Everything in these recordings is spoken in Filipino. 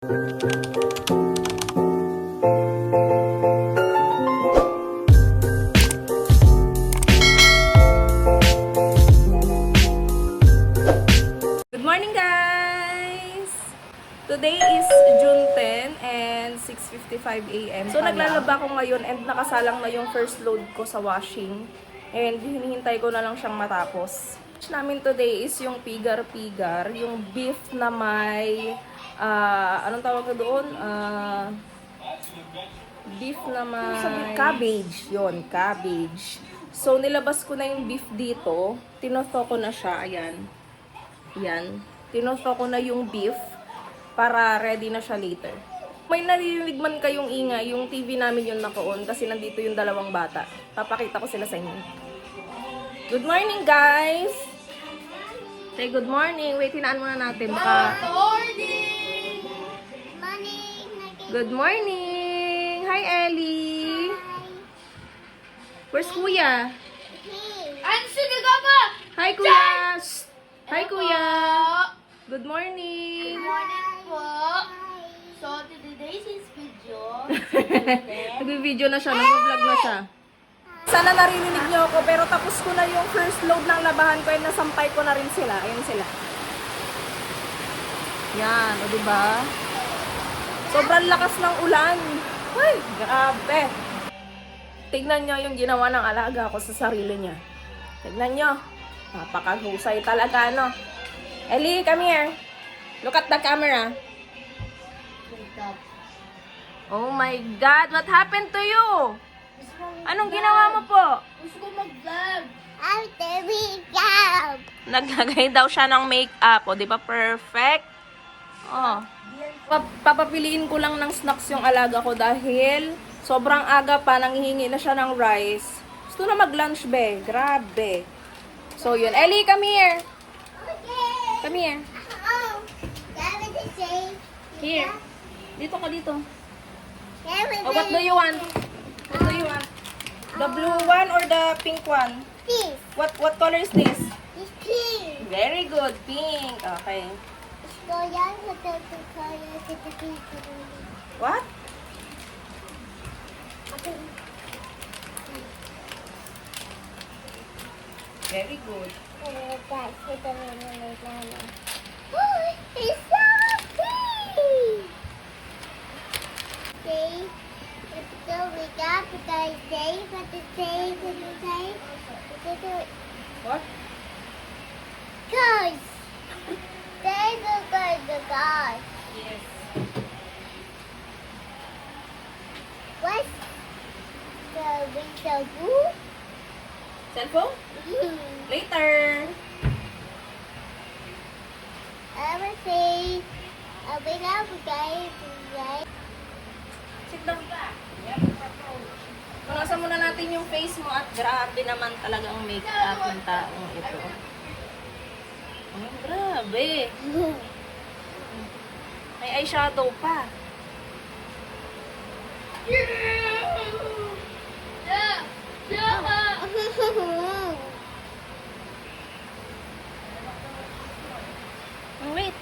Good morning, guys! Today is June 10 and 6:55 a.m. So, naglalaba ko ngayon and nakasalang na yung first load ko sa washing. And hinihintay ko na lang siyang matapos. Namin today is yung pigar-pigar, yung beef na may, anong tawag na doon? Beef na may cabbage. Yon, cabbage. So, nilabas ko na yung beef dito. Tinoto ko na siya. Ayan. Yan. Tinoto ko na yung beef para ready na siya later. May naririnig man kayong ingay, yung TV namin yung naka-on kasi nandito yung dalawang bata. Papakita ko sila sa inyo. Good morning, guys! Say good morning. Wait, hinaan muna natin. Baka... Good morning! Hi, Ellie! Where's Kuya? Hi, Kuya! Hi, Kuya! Good morning! Good morning po. So, today's video. Nag-video na siya, nag-vlog na siya. Sana naririnig niyo ako, pero tapos ko na yung first load ng labahan ko and nasampay ko na rin sila. Ayan sila. Yan, o diba? Sobrang lakas ng ulan. Ay, grabe. Tignan niyo yung ginawa ng alaga ko sa sarili niya. Tignan niyo. Napakahusay talaga, no? Ellie, come here. Look at the camera. Oh my God, what happened to you? Anong ginawa mo po? Gusto ko mag-vlog. Naglagay daw siya ng makeup. O, di ba perfect? Oh. Papapiliin ko lang ng snacks yung alaga ko dahil sobrang aga pa, nanghihingi na siya ng rice. Gusto na mag-lunch, be. Grabe. So, yun. Ellie, come here. Come here. Here. Dito ka dito. Oh, what do you want? What do you want? The blue one or the pink one? What color is this? Very good. Pink. Okay. What? Very good. It's so pretty! See? It's so we got the say, but the say, What? Cause they look like the guys. Yes. What's the window blue? Cellphone? Later. I will say, I'll be now for guys, right? Sit down ka. Punasan muna natin yung face mo at grabe naman talagang make-up ng taong ito. Oh, grabe. May eyeshadow pa. Oh, wait.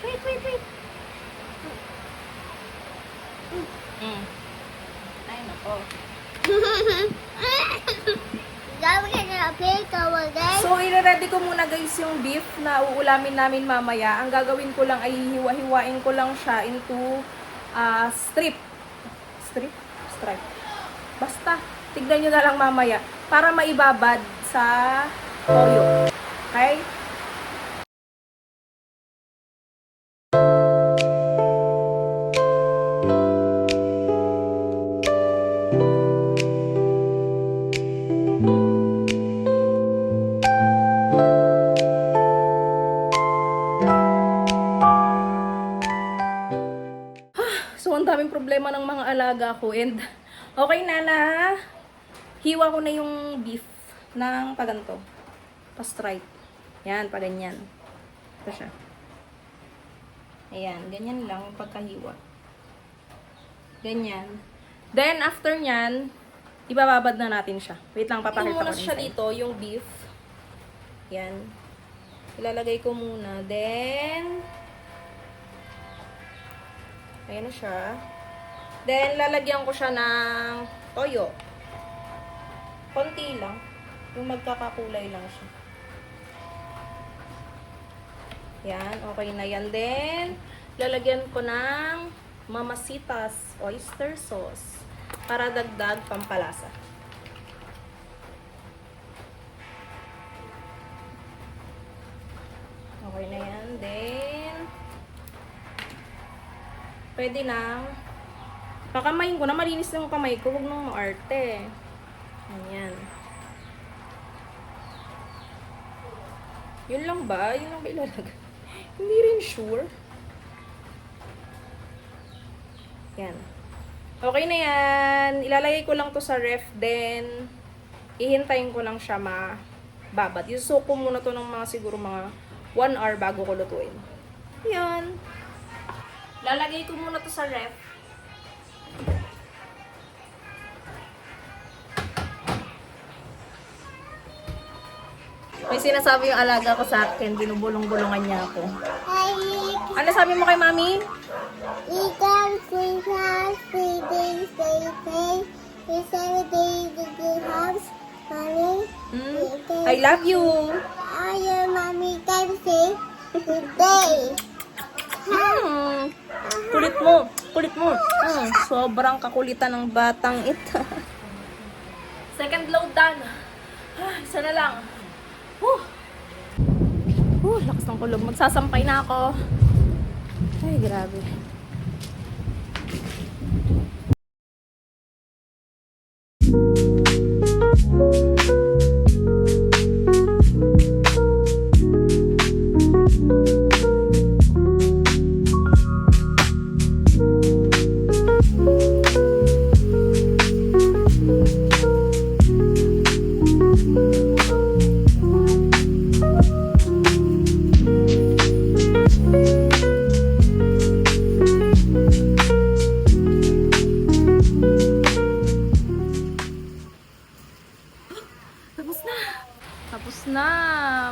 Ay, nako. So, i-ready ko muna guys yung beef na uulamin namin mamaya. Ang gagawin ko lang ay hiwa-hiwain ko lang siya into stripe. Basta, tignan nyo na lang mamaya para maibabad sa toyo. Okay? So, ang daming problema ng mga alaga ko and okay na hiwa ko na yung beef ng paganto. Pa-stripe. Yan, pa ganyan. Ito siya. Ayan, ganyan lang yung pagkahiwa. Ganyan. Then, after nyan, ibababad na natin siya. Wait lang, papakita ko siya dito, yung beef. Yan. Ilalagay ko muna. Then, Ayan na siya. Then, lalagyan ko siya ng toyo. Konti lang. Yung magkakakulay lang siya. Yan, okay na yan. Then, lalagyan ko ng Mamasitas oyster sauce para dagdag pampalasa. Okay na yan. Then, pwede na. Kakamayin ko na. Malinis na yung kamay ko. Huwag nang maarte. Ayan. Yun lang ba? Yun lang ba ilalagay? Hindi rin sure. Yan. Okay na yan. Ilalagay ko lang to sa ref. Then, ihintayin ko lang siya mababat. Isuso ko muna to ng mga siguro mga 1 hour bago ko lutuin. Yan. Lalagay ko muna to sa ref. May sinasabi yung alaga ko sa akin. Binubulong-bulungan niya ako. Hi. Ano sabi mo kay mami? Ikaw, sweetheart, sweetie, sweetie. You say the good house, mommy. I love you. Are you mommy can say today? Kulit mo. Kulit mo. Sobrang kakulitan ng batang ito. Second load done. Isa na lang. Lakas ng kulog. Magsasampay na ako. Ay, grabe. Tapos na. Tapos na.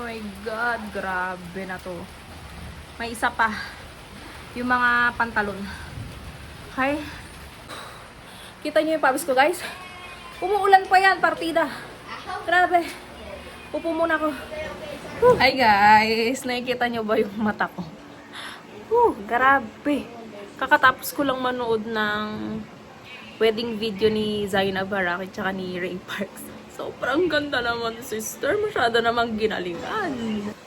My God. Grabe na to. May isa pa. Yung mga pantalon. Okay. Kita nyo yung pawis ko, guys. Umuulan pa yan, partida. Grabe. Upo muna ako. Hi, guys. Nakikita nyo ba yung mata ko? Grabe. Kakatapos ko lang manood ng wedding video ni Zainab Baraki tsaka ni Ray Parks. Sobrang ganda naman, sister. Masyado namang ginalingan.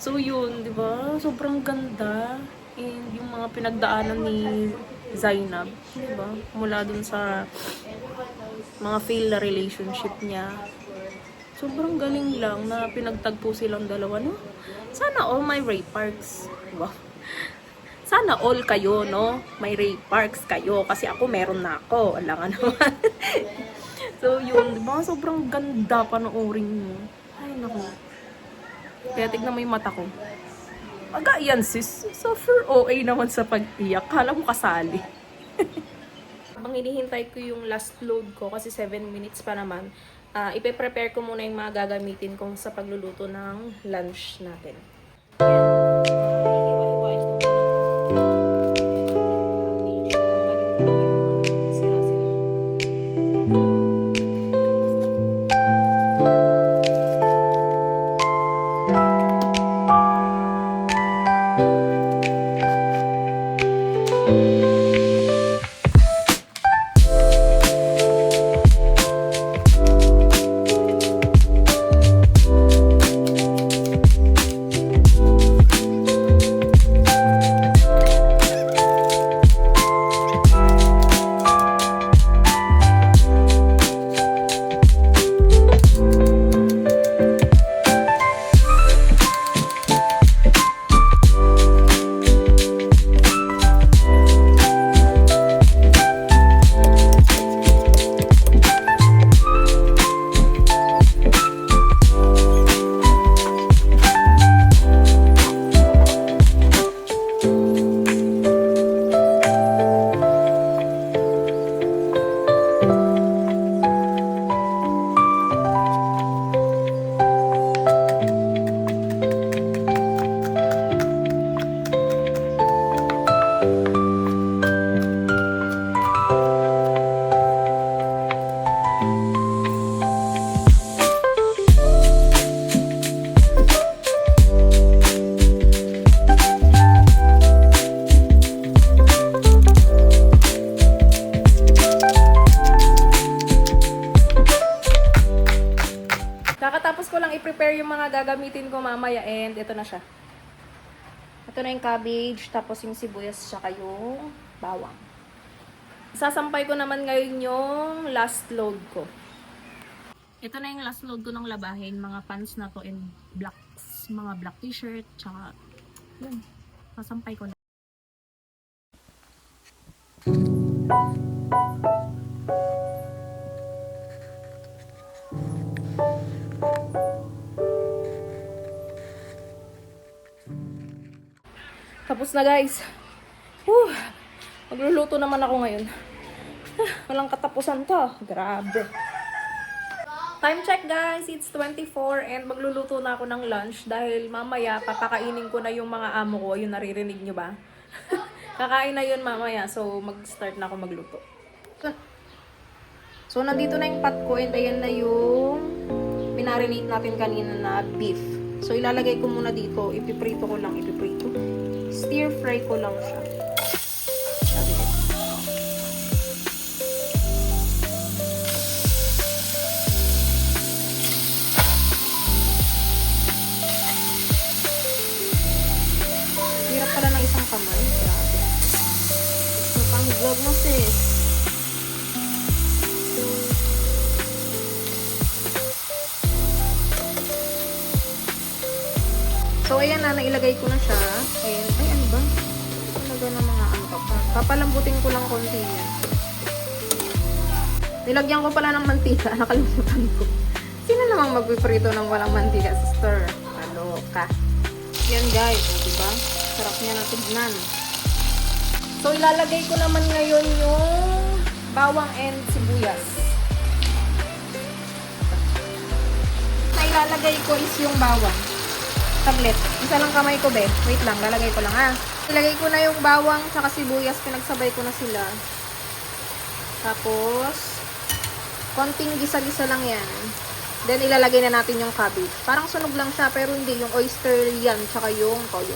So yun, di ba? Sobrang ganda. And yung mga pinagdaanan ni Zainab, di ba? Mula dun sa mga failed na relationship niya. Sobrang galing lang na pinagtagpo silang dalawa, no? Sana all my Ray Parks. Wow. Sana all kayo, no? May Ray Parks kayo. Kasi ako, meron na ako. Alangan naman. So, yun, diba? Sobrang ganda panoorin mo. Ay, naku. Kaya tignan mo yung mata ko. Aga, yan sis. Super OA naman sa pag-iyak. Kala mo kasali. Habang hinihintay ko yung last load ko, kasi 7 minutes pa naman, ipe-prepare ko muna yung mga gagamitin kong sa pagluluto ng lunch natin. i-prepare yung mga gagamitin ko mamaya and ito na siya. Ito na yung cabbage, tapos yung sibuyas, tsaka yung bawang. Sasampay ko naman ngayon yung last load ko. Ito na yung last load ko ng labahin, mga pants na to and blacks, mga black t-shirt, tsaka yun, sasampay ko na. Tapos na guys. Whew. Magluluto naman ako ngayon. Walang katapusan to. Grabe. Time check guys. It's 24 and magluluto na ako ng lunch dahil mamaya papakainin ko na yung mga amo ko. Yung naririnig nyo ba? Kakain na yun mamaya. So mag-start na ako magluto. So nandito na yung pot ko and ayan na yung minarinate natin kanina na beef. So ilalagay ko muna dito. Ipiprito ko lang. Stir fry ko lang siya. Sabi ko. Hirap pala ng isang kamay. Grabe. Pang vlog mo sis. So, ayan na, nailagay ko na siya. Ayan, ay ano ba? Talaga na mga ano pa. Papalambutin ko lang konti yan. Nilagyan ko pala ng mantika. Nakalimutan ko. Sino namang magpiprito ng walang mantika sa store? Kaloka. Yan guys, diba? Sarap niya na tignan. So, ilalagay ko naman ngayon yung bawang and sibuyas. Na ilalagay ko is yung bawang. Tablet. Isa lang kamay ko, be. Wait lang, lalagay ko lang, ha. Ilagay ko na yung bawang tsaka sibuyas. Pinagsabay ko na sila. Tapos, konting gisa-gisa lang yan. Then, ilalagay na natin yung cabbage. Parang sunog lang siya, pero hindi. Yung oyster yan, tsaka yung toyo.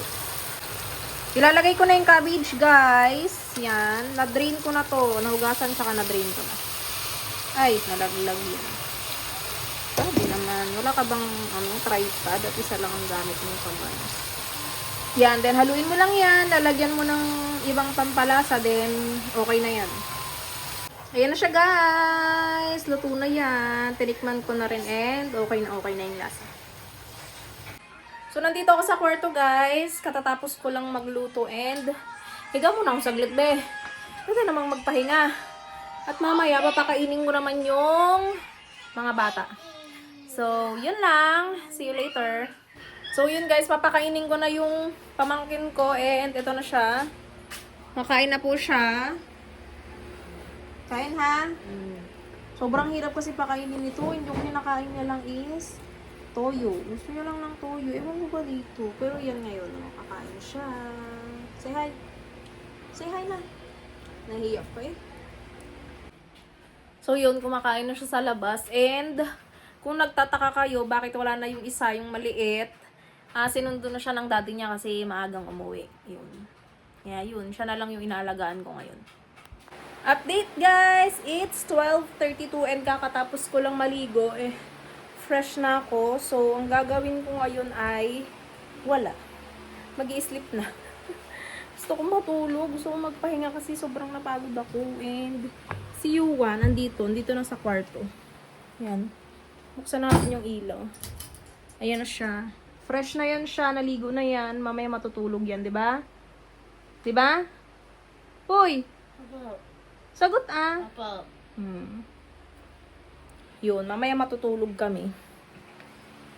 Ilalagay ko na yung cabbage, guys. Yan. Na-drain ko na to. Nahugasan, tsaka na-drain ko na. Ay, nalaglag yan. Sabi naman, wala ka bang tripod at isa lang ang gamit mong kamay. Yan, then haluin mo lang yan, lalagyan mo ng ibang pampalasa, then okay na yan. Ayan na siya guys, luto na yan, tinikman ko na rin and okay na yung lasa. So nandito ako sa kwarto guys, katatapos ko lang magluto and higa muna ako saglit be. Pwede namang magpahinga. At mamaya papakainin ko naman yung mga bata. So, yun lang. See you later. So, yun guys, papakainin ko na yung pamangkin ko and ito na siya. Makain na po siya. Kain ha? Sobrang hirap kasi pakainin nito. Yung kinakain niya lang is toyo. Gusto niya lang ng toyo. Ewan mo ba dito? Pero yan ngayon, kakain siya. Say hi. Say hi na. Nahiya pa eh. So, yun, kumakain na siya sa labas and kung nagtataka kayo, bakit wala na yung isa, yung maliit, sinundo na siya ng daddy niya kasi maagang umuwi. Yun. Yeah, yun. Siya na lang yung inaalagaan ko ngayon. Update guys! It's 12:32 and kakatapos ko lang maligo. Fresh na ako. So, ang gagawin ko ngayon ay wala. Mag-i-sleep na. Gusto ko matulog. Gusto ko magpahinga kasi sobrang napagod ako. And si Yuan, nandito na sa kwarto. Yan. Buksan natin yung ilaw. Ayan na siya. Fresh na yan siya. Naligo na yan. Mamaya matutulog yan, di ba? Di ba? Hoy! Sagot ah. Yun, mamaya matutulog kami.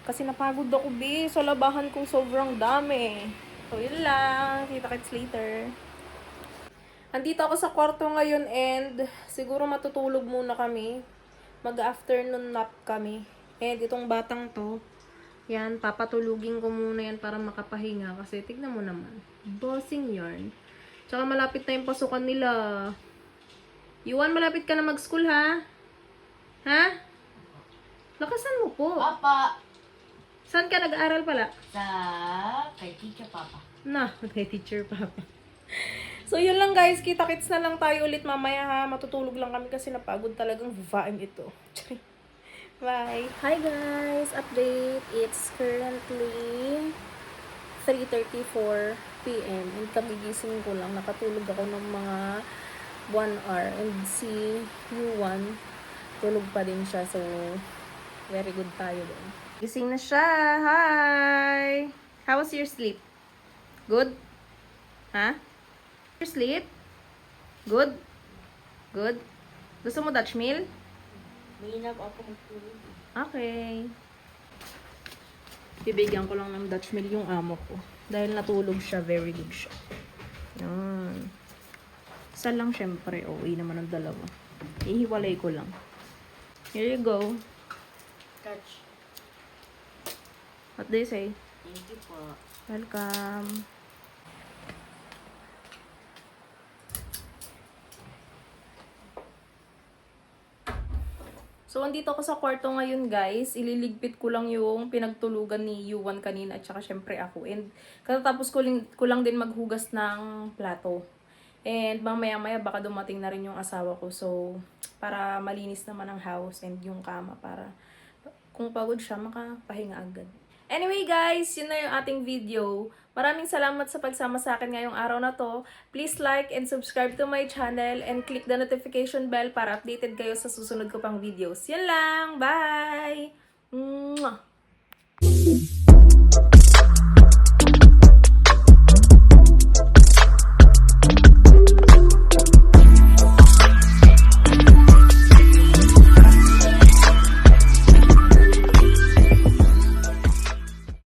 Kasi napagod ako, be. Sa labahan kong sobrang dami. So, yun lang. Kita-kits later. Andito ako sa kwarto ngayon and siguro matutulog muna kami. Mag-afternoon nap kami. And itong batang to, yan, papatulugin ko muna yan para makapahinga. Kasi tignan mo naman, bossing yarn. Tsaka malapit na yung pasukan nila. Yuan, malapit ka na mag-school ha? Ha? Lakasan mo po. Papa. Saan ka nag-aaral pala? Kay Teacher Papa. Na, kay Teacher Papa. So, yun lang guys. Kita-kits na lang tayo ulit mamaya ha. Matutulog lang kami kasi napagod talagang vibe ito. Bye! Hi guys! Update! It's currently 3:34 p.m. and kagigising ko lang. Nakatulog ako ng mga 1 hour and si Yuan tulog pa din siya. So, very good tayo doon. Gising na siya! Hi! How was your sleep? Good? Ha? Your sleep? Good? Good? Gusto mo Dutch meal? Mahirap ako magtulog. Okay. Bibigyan ko lang ng Dutch meal yung amo ko. Dahil natulog siya, very good siya. Yan. Isa lang syempre. Okay naman ang dalawa. Ihiwalay ko lang. Here you go. Catch. What do you say? Thank you po. Welcome. So, andito ako sa kwarto ngayon, guys. Ililigpit ko lang yung pinagtulugan ni Yuan kanina at saka syempre ako. And katatapos ko lang din maghugas ng plato. And mamaya-maya baka dumating na rin yung asawa ko. So, para malinis naman ang house and yung kama para kung pagod siya, makapahinga agad. Anyway guys, yun na yung ating video. Maraming salamat sa pagsama sa akin ngayong araw na to. Please like and subscribe to my channel and click the notification bell para updated kayo sa susunod ko pang videos. Yan lang! Bye! Mwah!